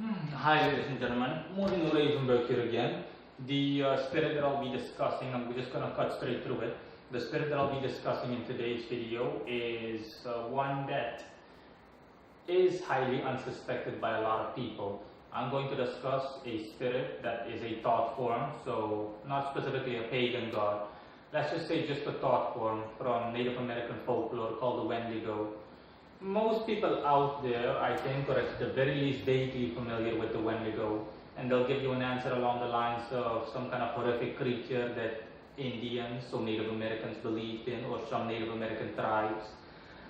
Hi, ladies and gentlemen. Morning Ravenberg here again. The spirit that I'll be discussing, I'm just going to cut straight through it. The spirit that I'll be discussing in today's video is one that is highly unsuspected by a lot of people. I'm going to discuss a spirit that is a thought form, so not specifically a pagan god. Let's just say just a thought form from Native American folklore called the Wendigo. Most people out there, I think, or at the very least vaguely familiar with the Wendigo, and they'll give you an answer along the lines of some kind of horrific creature that Indians or Native Americans believed in, or some Native American tribes,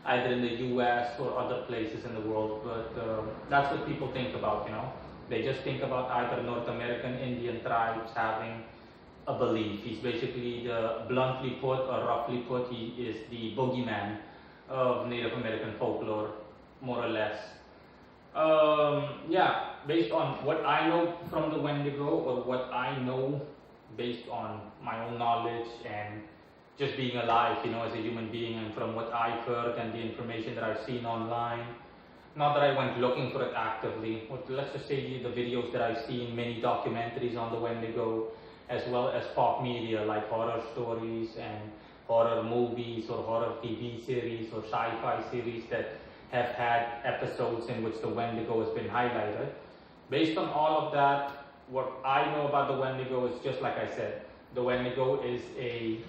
either in the US or other places in the world. But that's what people think about, you know. They just think about either North American Indian tribes having a belief. He's basically, bluntly put or roughly put, he is the boogeyman of Native American folklore, more or less. Yeah, based on what I know from the Wendigo, or what I know based on my own knowledge and just being alive, you know, as a human being, and from what I've heard and the information that I've seen online. Not that I went looking for it actively, but let's just say the videos that I've seen, many documentaries on the Wendigo, as well as pop media like horror stories and horror movies or horror TV series or sci-fi series that have had episodes in which the Wendigo has been highlighted. Based on all of that, what I know about the Wendigo is just like I said, the Wendigo is a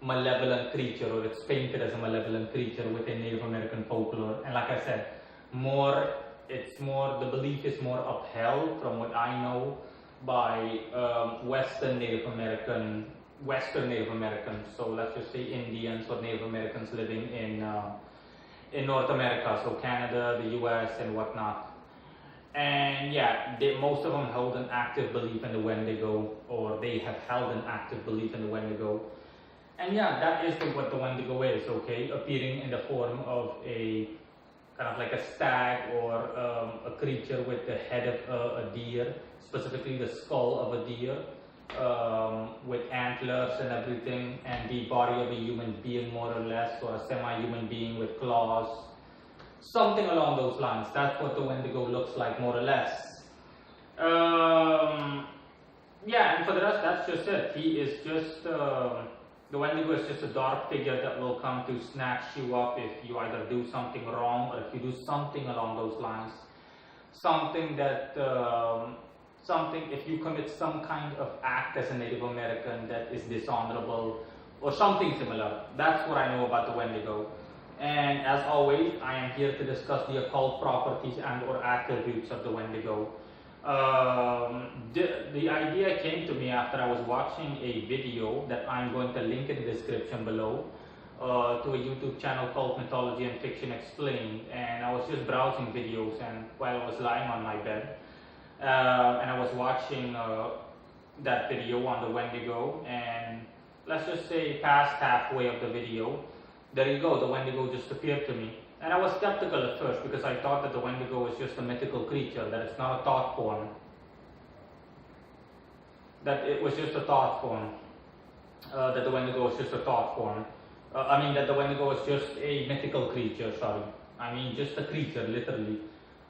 malevolent creature, or it's painted as a malevolent creature within Native American folklore. And like I said, the belief is more upheld, from what I know, by Western Native Americans, so let's just say Indians or Native Americans living in North America, so Canada, the US, and whatnot. And yeah, most of them held an active belief in the Wendigo, or they have held an active belief in the Wendigo. And yeah, that is what the Wendigo is, okay? Appearing in the form of a kind of like a stag, or a creature with the head of a deer, specifically the skull of a deer, with antlers and everything, and the body of a human being, more or less, or a semi-human being with claws, something along those lines. That's what the Wendigo looks like, more or less. Yeah, and for the rest, that's just it. He is just the Wendigo is just a dark figure that will come to snatch you up if you either do something wrong, or if you do something along those lines. If you commit some kind of act as a Native American that is dishonorable, or something similar. That's what I know about the Wendigo. And as always, I am here to discuss the occult properties and or attributes of the Wendigo. The idea came to me after I was watching a video that I'm going to link in the description below, to a YouTube channel called Mythology and Fiction Explained. And I was just browsing videos, and while I was lying on my bed, and I was watching that video on the Wendigo, and let's just say past halfway of the video, there you go, the Wendigo just appeared to me. And I was skeptical at first, because I thought that the Wendigo was just a mythical creature, that it's not a thought form. That it was just a thought form. That the Wendigo was just a thought form. That the Wendigo was just a mythical creature, sorry. I mean, just a creature, literally.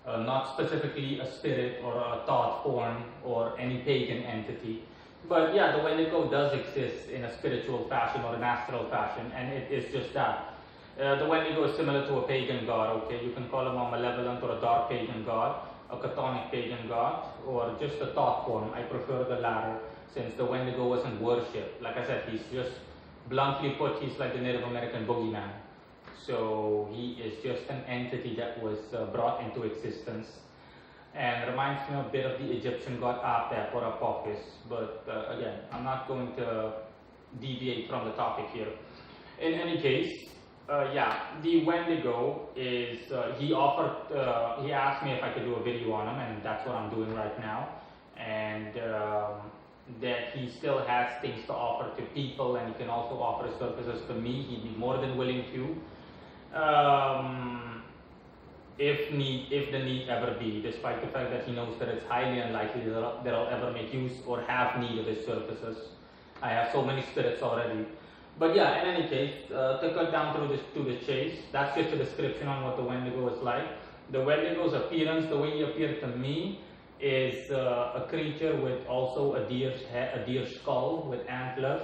Not specifically a spirit or a thought form or any pagan entity. But yeah, the Wendigo does exist in a spiritual fashion or an astral fashion, and it is just that. The Wendigo is similar to a pagan god, okay? You can call him a malevolent or a dark pagan god, a chthonic pagan god, or just a thought form. I prefer the latter, since the Wendigo wasn't worshipped. Like I said, he's just, bluntly put, he's like the Native American boogeyman. So he is just an entity that was brought into existence, and reminds me a bit of the Egyptian god Apep or Apophis. But again, I'm not going to deviate from the topic here. In any case, the Wendigo is, he asked me if I could do a video on him, and that's what I'm doing right now. And that he still has things to offer to people, and he can also offer his services to me. He'd be more than willing to, if the need ever be, despite the fact that he knows that it's highly unlikely that I'll ever make use or have need of his services. I have so many spirits already. But yeah, in any case, to cut down to the chase, that's just a description on what the Wendigo is like. The Wendigo's appearance, the way he appeared to me, is a creature with also a deer's head, a deer skull with antlers,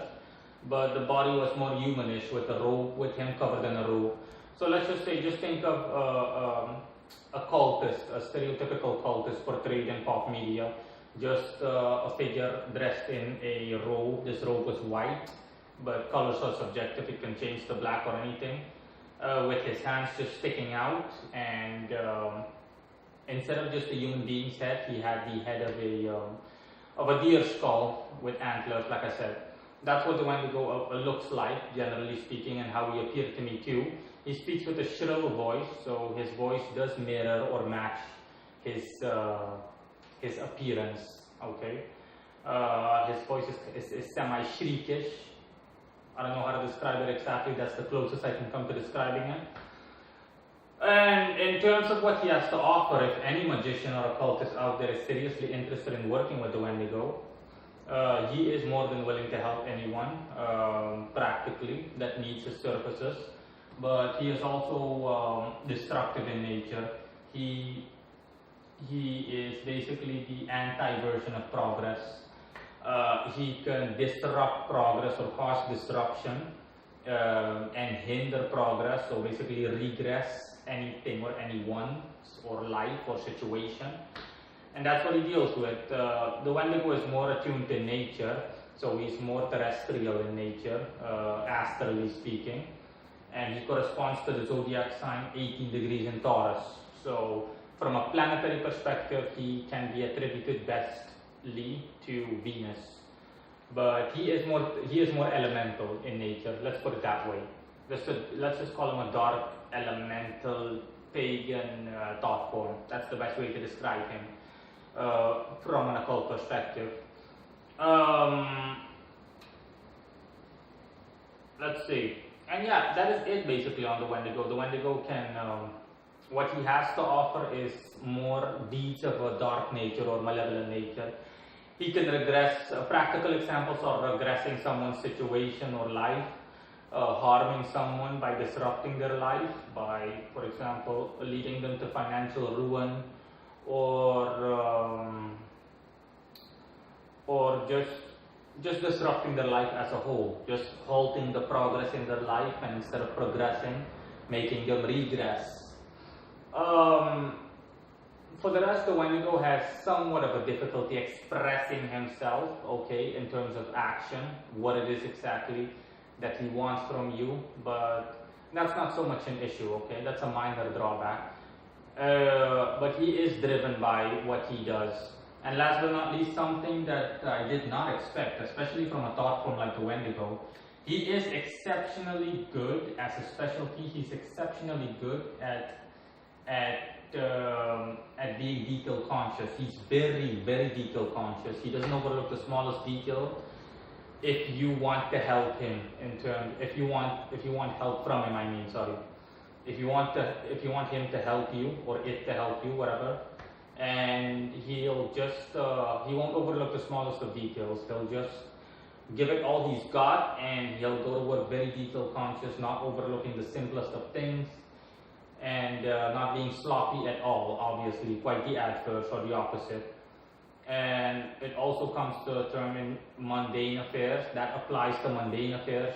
but the body was more humanish with a robe, with him covered in a robe. So let's just say, just think of a cultist, a stereotypical cultist portrayed in pop media, just a figure dressed in a robe. This robe was white, but colors are subjective, it can change to black or anything, with his hands just sticking out, and instead of just a human being's head, he had the head of a deer skull with antlers, like I said. That's what the Wendigo looks like, generally speaking, and how he appeared to me too. He speaks with a shrill voice, so his voice does mirror or match his appearance. Okay, his voice is semi-shriekish. I don't know how to describe it exactly. That's the closest I can come to describing it. And in terms of what he has to offer, if any magician or occultist out there is seriously interested in working with the Wendigo, he is more than willing to help anyone practically that needs his services. But he is also destructive in nature. He is basically the anti-version of progress. He can disrupt progress or cause disruption and hinder progress, so basically regress anything or anyone or life or situation. And that's what he deals with. The Wendigo is more attuned to nature, so he's more terrestrial in nature, astrally speaking. And he corresponds to the zodiac sign 18 degrees in Taurus. So from a planetary perspective, he can be attributed bestly to Venus. But he is more elemental in nature, let's put it that way. Let's just call him a dark, elemental, pagan thought form. That's the best way to describe him from an occult perspective. Let's see. And yeah, that is it basically on the Wendigo. The Wendigo can, what he has to offer is more deeds of a dark nature or malevolent nature. He can regress, practical examples are regressing someone's situation or life, harming someone by disrupting their life, by, for example, leading them to financial ruin, or just disrupting their life as a whole, just halting the progress in their life, and instead of progressing, making them regress. For the rest, the Wendigo has somewhat of a difficulty expressing himself, okay, in terms of action, what it is exactly that he wants from you, but that's not so much an issue, okay, that's a minor drawback. But he is driven by what he does. And last but not least, something that I did not expect, especially from a thought form like the Wendigo, he is exceptionally good as a specialty. He's exceptionally good at being detail conscious. He's very, very detail conscious. He doesn't overlook the smallest detail. If you want to help him if you want help from him, I mean, sorry. If you want him to help you or it to help you, whatever. And he'll just he won't overlook the smallest of details. He'll just give it all he's got, and he'll go to work very detail conscious, not overlooking the simplest of things, and not being sloppy at all, obviously, quite the adverse or the opposite. And it also comes to a term in mundane affairs that applies to mundane affairs,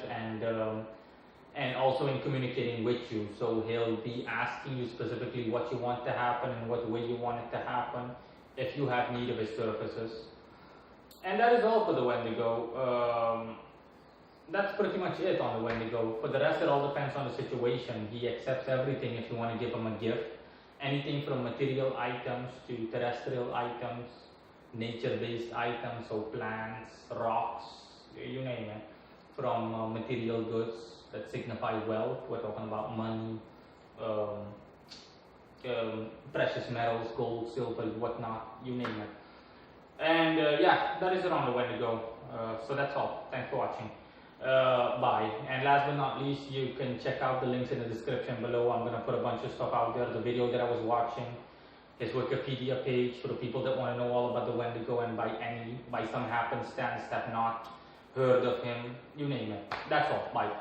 and also in communicating with you. So he'll be asking you specifically what you want to happen and what way you want it to happen if you have need of his services. And that is all for the Wendigo. That's pretty much it on the Wendigo. For the rest, it all depends on the situation. He accepts everything if you want to give him a gift. Anything from material items to terrestrial items, nature-based items, so plants, rocks, you name it. From material goods that signify wealth, we're talking about money, precious metals, gold, silver, whatnot, you name it. And yeah, that is it on the Wendigo. So that's all. Thanks for watching. Bye. And last but not least, you can check out the links in the description below. I'm going to put a bunch of stuff out there. The video that I was watching, his Wikipedia page for the people that want to know all about the Wendigo and by some happenstance have not heard of him, you name it. That's all. Bye.